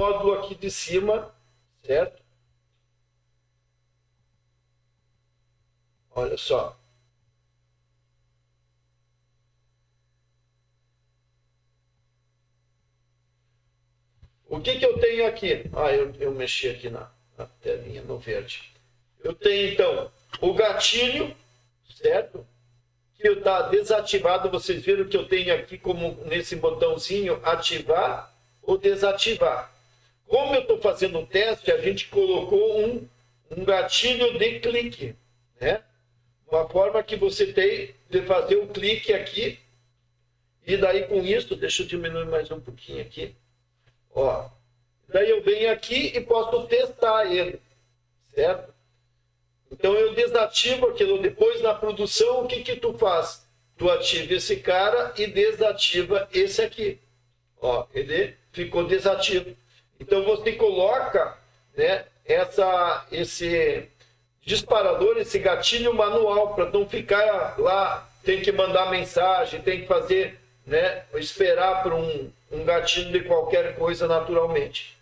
módulo aqui de cima, certo? Olha só. O que eu tenho aqui? Eu mexi aqui na telinha, no verde. Eu tenho, então, o gatilho, certo? Que está desativado. Vocês viram que eu tenho aqui, como nesse botãozinho, ativar ou desativar. Como eu estou fazendo um teste, a gente colocou um gatilho de clique, né? Uma forma que você tem de fazer um clique aqui. E daí com isso, deixa eu diminuir mais um pouquinho aqui. Ó, daí eu venho aqui e posso testar ele, certo? Então eu desativo aquilo. Depois na produção, o que tu faz? Tu ativa esse cara e desativa esse aqui. Ó, ele ficou desativo. Então você coloca, né, esse disparador, esse gatilho manual, para não ficar lá, tem que mandar mensagem, tem que fazer, né, esperar por um gatilho de qualquer coisa naturalmente.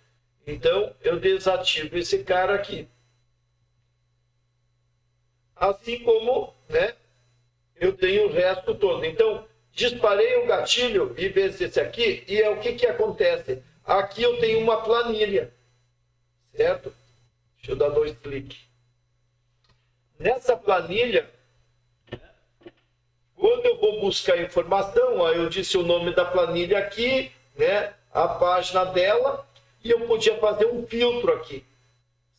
Então eu desativo esse cara aqui. Assim como, né, eu tenho o resto todo. Então, disparei o gatilho em vez desse aqui, e é o que acontece? Aqui eu tenho uma planilha, certo? Deixa eu dar 2 cliques. Nessa planilha, quando eu vou buscar informação, ó, eu disse o nome da planilha aqui, né, a página dela, e eu podia fazer um filtro aqui,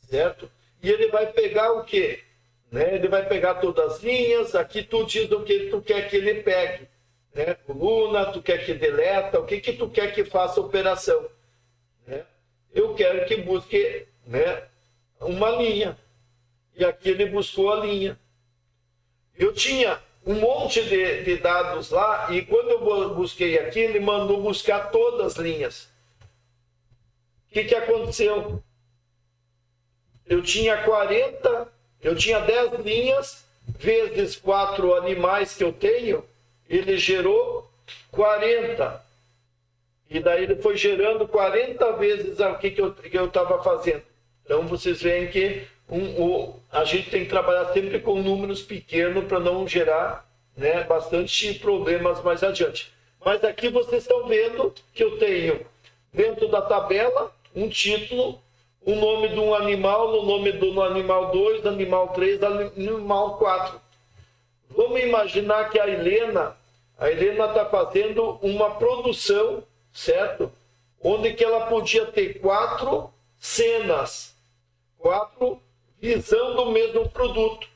certo? E ele vai pegar o quê? Né? Ele vai pegar todas as linhas, aqui tu diz o que tu quer que ele pegue, né? Coluna, tu quer que deleta, o que tu quer que faça a operação, né? Eu quero que busque, né, uma linha, e aqui ele buscou a linha. Eu tinha um monte de dados lá, e quando eu busquei aqui, ele mandou buscar todas as linhas. O que aconteceu? Eu tinha 10 linhas, vezes 4 animais que eu tenho, ele gerou 40. E daí ele foi gerando 40 vezes o que eu estava fazendo. Então vocês veem que a gente tem que trabalhar sempre com números pequenos para não gerar, né, bastante problemas mais adiante. Mas aqui vocês estão vendo que eu tenho dentro da tabela um título, o nome de um animal, o nome do animal 2, animal 3, animal 4. Vamos imaginar que a Helena está fazendo uma produção, certo? Onde que ela podia ter 4 cenas, 4 visão do mesmo produto.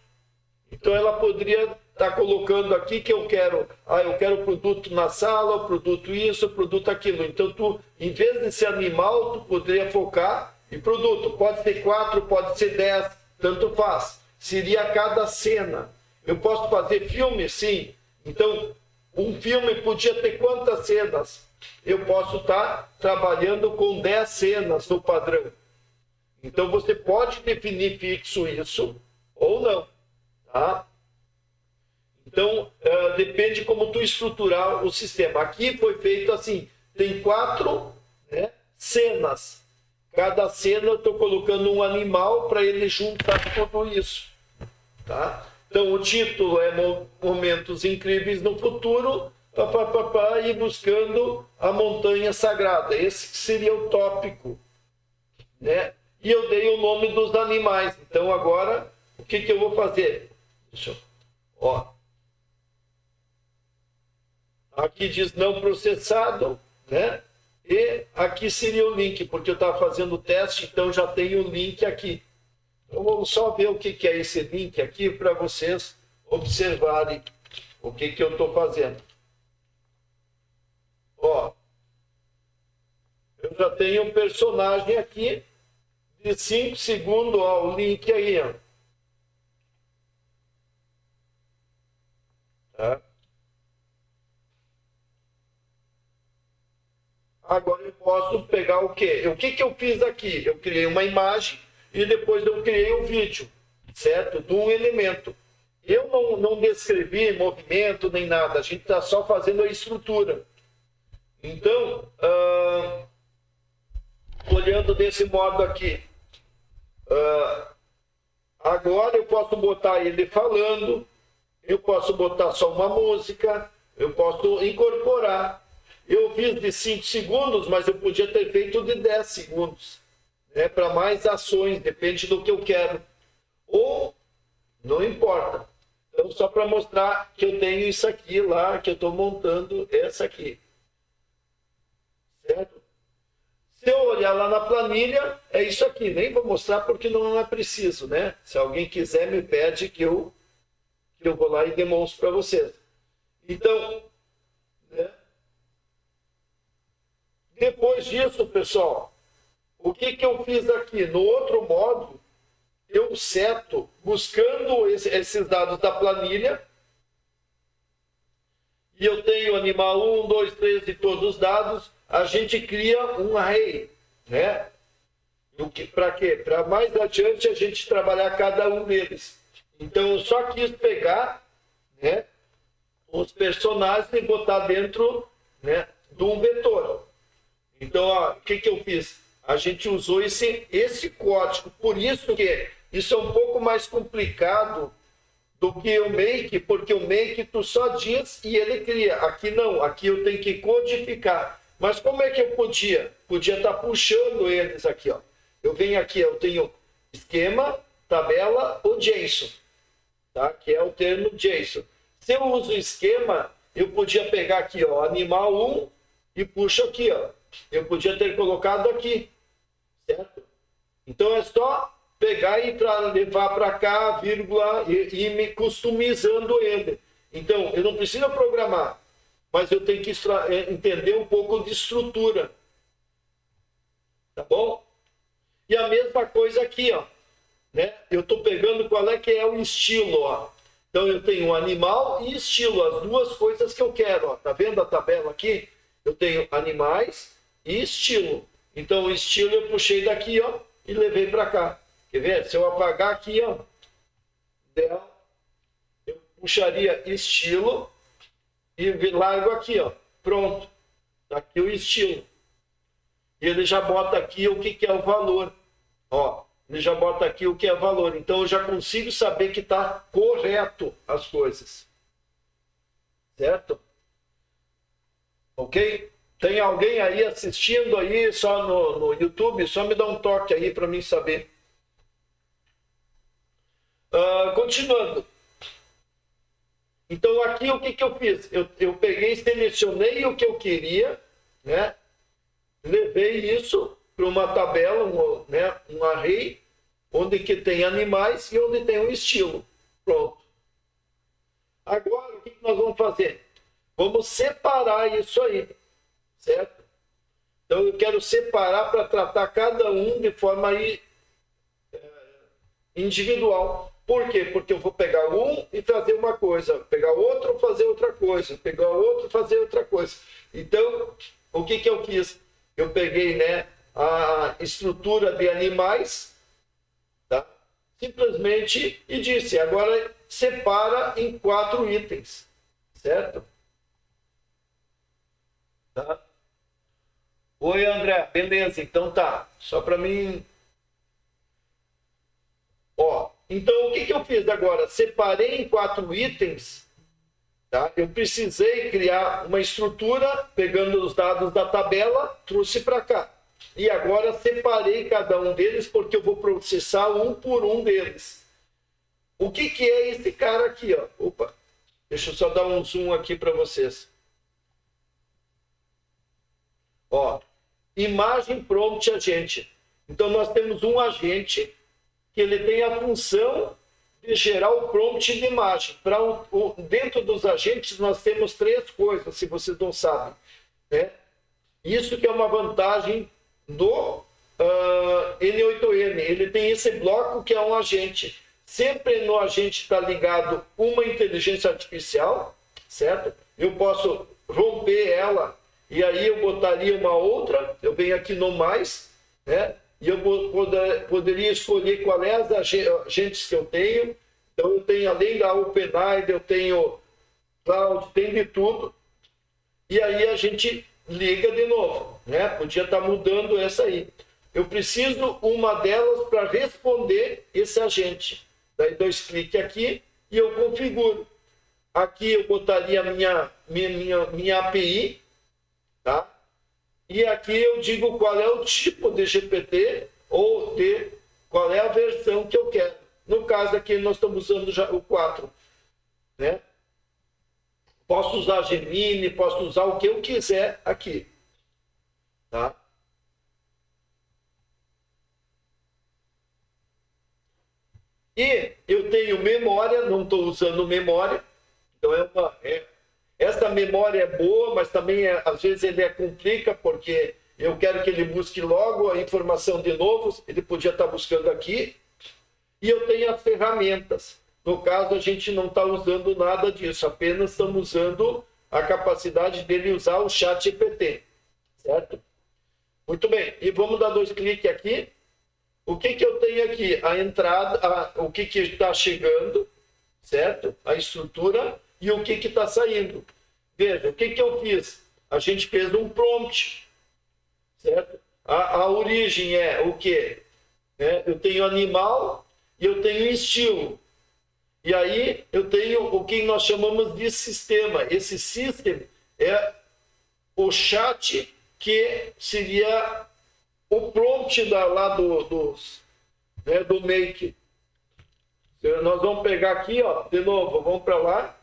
Então ela poderia estar colocando aqui que eu quero o produto na sala, o produto isso, o produto aquilo. Então tu, em vez de ser animal, tu poderia focar em produto. Pode ser 4, pode ser 10, tanto faz. Seria cada cena. Eu posso fazer filme? Sim. Então, um filme podia ter quantas cenas? Eu posso estar trabalhando com 10 cenas no padrão. Então, você pode definir fixo isso ou não. Tá? Então, depende como tu estruturar o sistema. Aqui foi feito assim, tem 4, né, cenas. Cada cena eu estou colocando um animal para ele juntar tudo isso. Tá? Então, o título é Momentos Incríveis no Futuro, e buscando a montanha sagrada. Esse seria o tópico, né? E eu dei o nome dos animais. Então, agora, o que eu vou fazer? Deixa eu... Ó. Aqui diz não processado, né? E aqui seria o link, porque eu estava fazendo o teste, então já tem o link aqui. Então, vamos só ver o que é esse link aqui para vocês observarem o que eu estou fazendo. Ó, eu já tenho um personagem aqui de 5 segundos, ó, o link aí, ó. Tá? Agora eu posso pegar o quê? O que eu fiz aqui? Eu criei uma imagem e depois eu criei um vídeo, certo? De um elemento. Eu não descrevi movimento nem nada, a gente está só fazendo a estrutura. Então, olhando desse modo aqui. Agora eu posso botar ele falando, eu posso botar só uma música, eu posso incorporar. Eu fiz de 5 segundos, mas eu podia ter feito de 10 segundos. Para mais ações, depende do que eu quero. Ou, não importa. Então, só para mostrar que eu tenho isso aqui lá, que eu estou montando essa aqui. Certo? Se eu olhar lá na planilha, é isso aqui. Nem vou mostrar porque não é preciso, né? Se alguém quiser, me pede que eu vou lá e demonstro para vocês. Então, né? Depois disso, pessoal, o que eu fiz aqui? No outro módulo, eu seto, buscando esses dados da planilha, e eu tenho animal 1, 2, 3 e todos os dados, a gente cria um array, né? Para quê? Para mais adiante a gente trabalhar cada um deles. Então, eu só quis pegar, né, os personagens e botar dentro, né, de um vetor. Então, o que eu fiz? A gente usou esse código. Por isso que isso é um pouco mais complicado do que o make, porque o make tu só diz e ele cria. Aqui não, aqui eu tenho que codificar. Mas como é que eu podia? Podia estar puxando eles aqui, ó. Eu venho aqui, eu tenho esquema, tabela ou JSON, tá? Que é o termo JSON. Se eu uso esquema, eu podia pegar aqui, ó, animal 1 e puxo aqui, ó. Eu podia ter colocado aqui, certo? Então é só pegar e levar para cá, vírgula, e me customizando ele. Então, eu não preciso programar, mas eu tenho que entender um pouco de estrutura. Tá bom? E a mesma coisa aqui, ó. Né? Eu estou pegando qual é que é o estilo, ó. Então, eu tenho animal e estilo, as duas coisas que eu quero, ó. Tá vendo a tabela aqui? Eu tenho animais e estilo. Então, o estilo eu puxei daqui, ó, e levei para cá. Quer ver? Se eu apagar aqui, ó, eu puxaria estilo e largo aqui, ó. Pronto. Tá aqui o estilo. E ele já bota aqui o que é o valor. Ó, ele já bota aqui o que é valor. Então, eu já consigo saber que está correto as coisas. Certo? Ok? Tem alguém aí assistindo aí só no YouTube? Só me dá um toque aí para mim saber. Continuando. Então, aqui o que eu fiz? Eu peguei, selecionei o que eu queria, né? Levei isso para uma tabela, um array, onde que tem animais e onde tem um estilo. Pronto. Agora, o que nós vamos fazer? Vamos separar isso aí, certo? Então, eu quero separar para tratar cada um de forma individual. Por quê? Porque eu vou pegar um e fazer uma coisa, pegar outro e fazer outra coisa, pegar outro e fazer outra coisa. Então, o que eu quis? Eu peguei, né, a estrutura de animais, tá? Simplesmente, e disse, agora separa em 4 itens, certo? Tá? Oi, André, beleza, então tá. Só para mim... Ó, então o que eu fiz agora? Separei em 4 itens, tá? Eu precisei criar uma estrutura, pegando os dados da tabela, trouxe para cá. E agora separei cada um deles, porque eu vou processar um por um deles. O que é esse cara aqui, ó? Opa, deixa eu só dar um zoom aqui para vocês. Ó, imagem prompt agente. Então nós temos um agente que ele tem a função de gerar o prompt de imagem. Dentro dos agentes nós temos 3 coisas, se vocês não sabem, né? Isso que é uma vantagem do N8N. Ele tem esse bloco que é um agente. Sempre no agente está ligado uma inteligência artificial, certo? Eu posso romper ela e aí eu botaria uma outra. Eu venho aqui no mais, né? E eu poderia escolher qual é as agentes que eu tenho. Então, eu tenho, além da OpenAI, eu tenho Cloud, tem de tudo. E aí a gente liga de novo, né? Podia estar mudando essa aí. eu preciso uma delas para responder esse agente. Daí 2 cliques aqui e eu configuro. Aqui eu botaria a minha API, tá? E aqui eu digo qual é o tipo de GPT ou qual é a versão que eu quero. No caso aqui nós estamos usando já o 4, né? Posso usar Gemini, posso usar o que eu quiser aqui, tá? E eu tenho memória, não estou usando memória, então essa memória é boa, mas também às vezes ele complica, porque eu quero que ele busque logo a informação de novo, ele podia estar buscando aqui, e eu tenho as ferramentas. No caso, a gente não está usando nada disso, apenas estamos usando a capacidade dele usar o chat GPT, certo? Muito bem, e vamos dar 2 cliques aqui. O que eu tenho aqui? A entrada, o que está chegando, certo? A estrutura e o que está saindo. Veja, o que eu fiz? A gente fez um prompt, certo? A origem é o quê? Eu tenho animal e eu tenho estilo. E aí eu tenho o que nós chamamos de sistema. Esse system é o chat, que seria o prompt lá do make. Nós vamos pegar aqui, ó, de novo, vamos para lá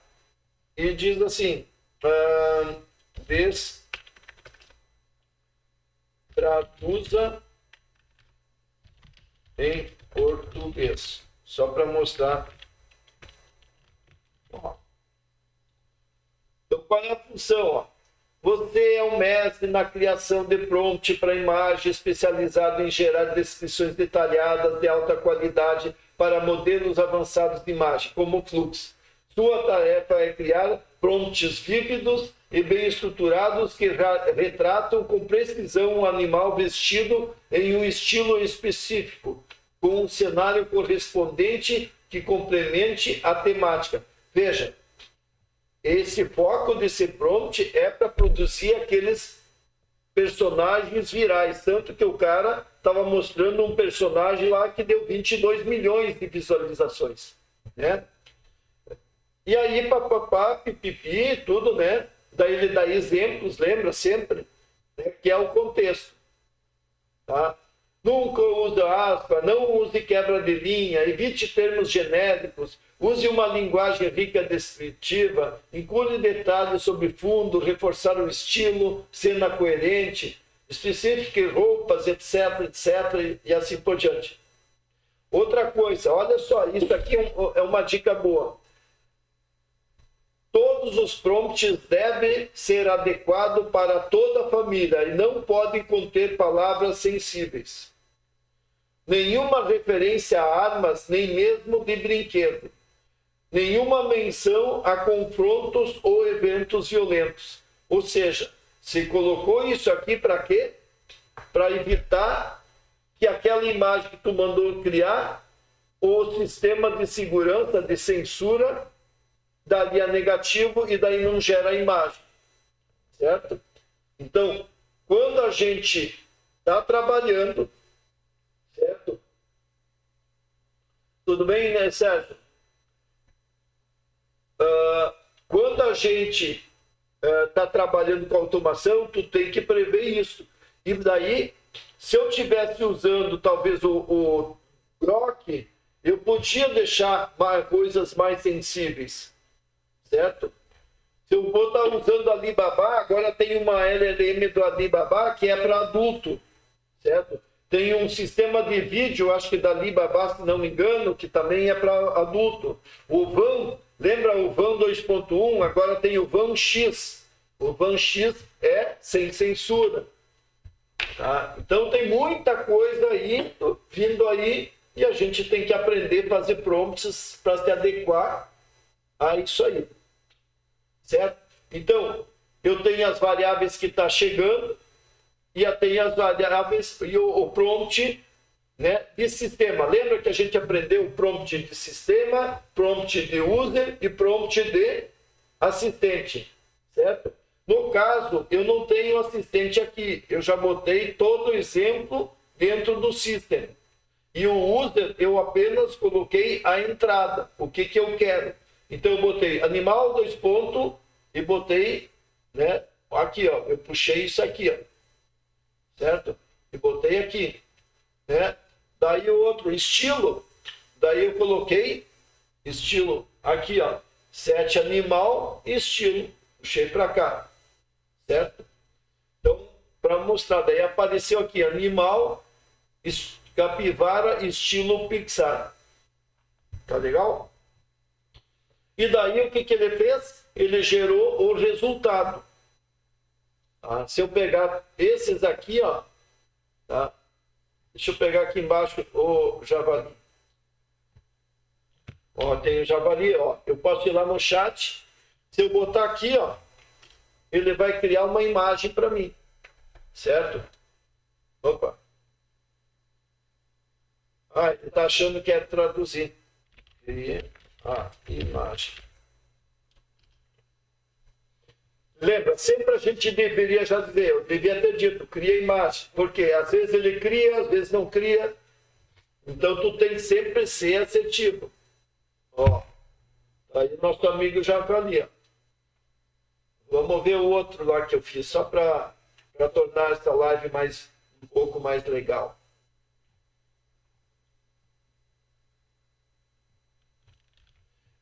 e diz assim, traduza em português, só para mostrar. Ó. Então, qual é a função? Ó? Você é um mestre na criação de prompt para imagem, especializado em gerar descrições detalhadas de alta qualidade para modelos avançados de imagem, como Flux. Sua tarefa é criar prompts vívidos e bem estruturados que retratam com precisão um animal vestido em um estilo específico, com um cenário correspondente que complemente a temática. Veja, esse foco desse prompt é para produzir aqueles personagens virais. Tanto que o cara estava mostrando um personagem lá que deu 22 milhões de visualizações, né? E aí, papapá, pipipi, tudo, né? Daí ele dá exemplos, lembra sempre, né? Que é o contexto, tá? Nunca use aspa, não use quebra de linha, evite termos genéricos, use uma linguagem rica descritiva, inclui detalhes sobre fundo, reforçar o estilo, cena coerente, especifique roupas, etc, etc, e assim por diante. Outra coisa, olha só, isso aqui é uma dica boa. Todos os prompts devem ser adequados para toda a família e não podem conter palavras sensíveis. Nenhuma referência a armas, nem mesmo de brinquedo. Nenhuma menção a confrontos ou eventos violentos. Ou seja, se colocou isso aqui para quê? Para evitar que aquela imagem que tu mandou criar, o sistema de segurança, de censura, daria negativo e daí não gera a imagem, certo? Então, quando a gente está trabalhando, certo? Tudo bem, né, Sérgio? Quando a gente está trabalhando com automação, tu tem que prever isso. E daí, se eu estivesse usando talvez o Grok, eu podia deixar coisas mais sensíveis, certo? Se eu vou estar usando Alibaba, agora tem uma LLM do Alibaba que é para adulto, certo? Tem um sistema de vídeo, acho que da Alibaba, se não me engano, que também é para adulto. O Van, lembra o Van 2.1? Agora tem o Van X. O Van X é sem censura. Tá? Então tem muita coisa aí, vindo aí, e a gente tem que aprender a fazer prompts para se adequar a isso aí. Certo? Então, eu tenho as variáveis que está chegando, e eu tenho as variáveis e o prompt, né, de sistema. Lembra que a gente aprendeu o prompt de sistema, prompt de user e prompt de assistente, certo? No caso, eu não tenho assistente aqui. Eu já botei todo o exemplo dentro do system. E o user, eu apenas coloquei a entrada, o que eu quero. Então eu botei animal, 2 pontos, e botei, né, aqui, ó, eu puxei isso aqui, ó, certo? E botei aqui, né? Daí o outro, estilo, daí eu coloquei estilo aqui, ó, set animal, estilo, puxei para cá, certo? Então, para mostrar, daí apareceu aqui, animal, capivara, estilo Pixar. Tá legal? E daí o que ele fez? Ele gerou o resultado. Tá? Se eu pegar esses aqui, ó, tá? Deixa eu pegar aqui embaixo o javali. Ó, tem o javali, ó. Eu posso ir lá no chat. Se eu botar aqui, ó, ele vai criar uma imagem para mim. Certo? Opa. Ah, ele está achando que é traduzir. Cria a imagem. Lembra, sempre a gente deveria já dizer, eu devia ter dito, cria imagem. Porque às vezes ele cria, às vezes não cria. Então tu tem que sempre ser assertivo. Ó, aí nosso amigo já avalia. Vamos ver o outro lá que eu fiz, só para tornar essa live um pouco mais legal.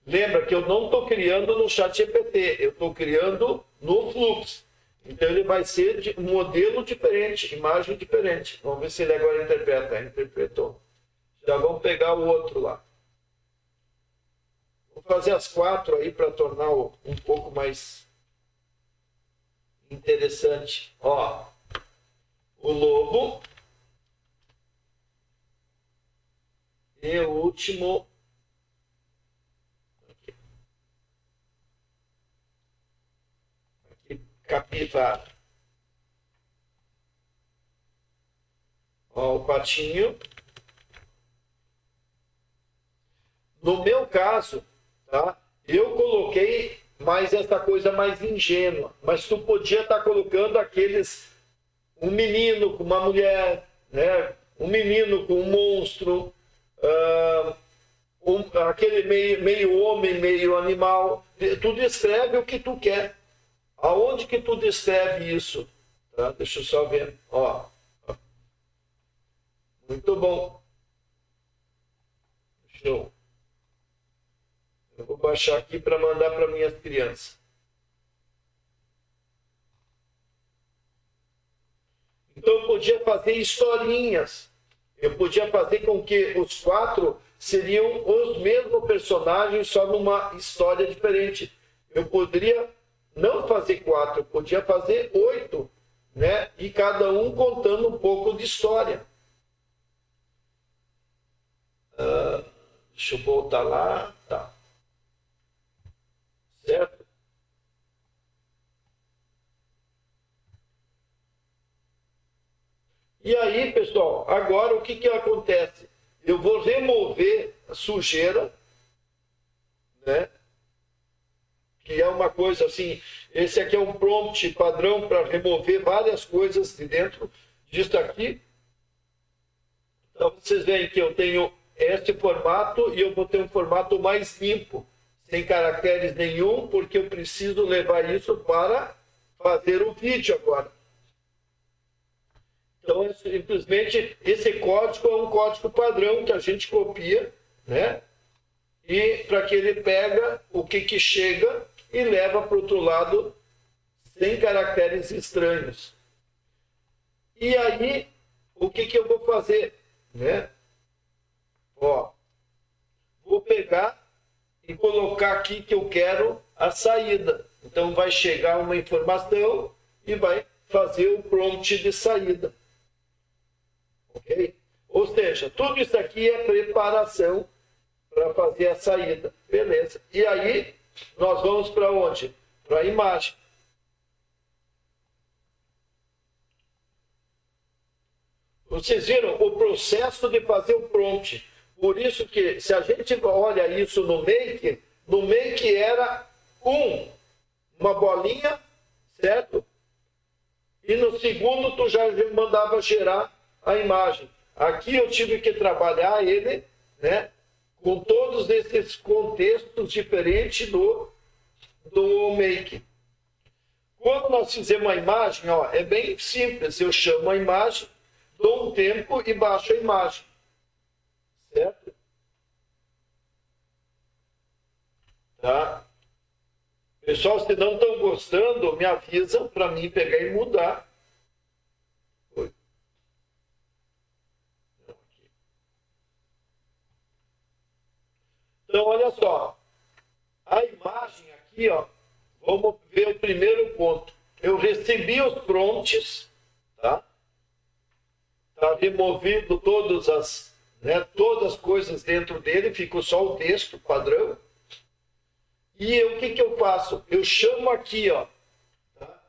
Lembra que eu não estou criando no ChatGPT, eu estou criando no Flux. Então ele vai ser de um modelo diferente, imagem diferente. Vamos ver se ele agora interpreta. Interpretou. Já vamos pegar o outro lá. Vou fazer as 4 aí para tornar um pouco mais interessante. Ó, o lobo. E o último. Aqui, capivara. Ó, o patinho. No meu caso, tá? Eu coloquei mais essa coisa mais ingênua, mas tu podia estar colocando um menino com uma mulher, né? Um menino com um monstro, aquele meio homem, meio animal. Tu descreve o que tu quer. Aonde que tu descreve isso? Tá? Deixa eu só ver. Ó. Muito bom. Show. Eu vou baixar aqui para mandar para minhas crianças. Então eu podia fazer historinhas. Eu podia fazer com que os 4 seriam os mesmos personagens, só numa história diferente. Eu poderia não fazer 4, eu podia fazer 8, né? E cada um contando um pouco de história. Deixa eu voltar lá. Tá. Certo? E aí, pessoal, agora o que acontece? Eu vou remover a sujeira, né? Que é uma coisa assim, esse aqui é um prompt padrão para remover várias coisas de dentro disso aqui. Então, vocês veem que eu tenho esse formato e eu vou ter um formato mais limpo, sem caracteres nenhum, porque eu preciso levar isso para fazer o vídeo agora. Então, simplesmente, esse código é um código padrão que a gente copia, né? E para que ele pega o que chega e leva para o outro lado sem caracteres estranhos. E aí, o que eu vou fazer? Né? Ó, vou pegar e colocar aqui que eu quero a saída. Então vai chegar uma informação e vai fazer o prompt de saída. Ok? Ou seja, tudo isso aqui é preparação para fazer a saída. Beleza. E aí, nós vamos para onde? Para a imagem. Vocês viram o processo de fazer o prompt. Por isso que, se a gente olha isso no Make era uma bolinha, certo? E no segundo tu já mandava gerar a imagem. Aqui eu tive que trabalhar ele, né, com todos esses contextos diferentes do make. Quando nós fizemos a imagem, ó, é bem simples. Eu chamo a imagem, dou um tempo e baixo a imagem. Certo? Tá? Pessoal, se não estão gostando, me avisam para mim pegar e mudar. Então, olha só. A imagem aqui, ó, vamos ver o primeiro ponto. Eu recebi os prompts, tá? Está removido todas as coisas dentro dele, ficou só o texto padrão. E o que eu faço? Eu chamo aqui, ó, tá?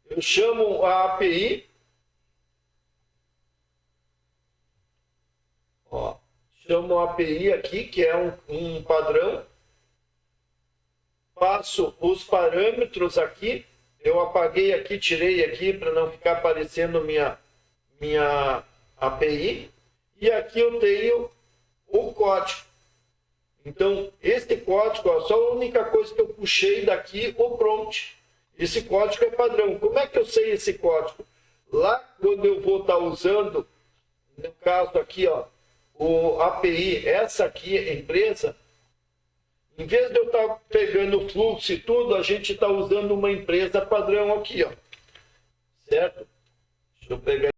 Eu chamo a API, ó, chamo a API aqui, que é um padrão, passo os parâmetros aqui, eu apaguei aqui, tirei aqui para não ficar aparecendo minha API, e aqui eu tenho o código. Então, esse código, ó, só a única coisa que eu puxei daqui, o prompt. Esse código é padrão. Como é que eu sei esse código? Lá, quando eu vou estar usando, no caso aqui, ó, o API, essa aqui, empresa, em vez de eu estar pegando o fluxo e tudo, a gente está usando uma empresa padrão aqui, ó. Certo? Deixa eu pegar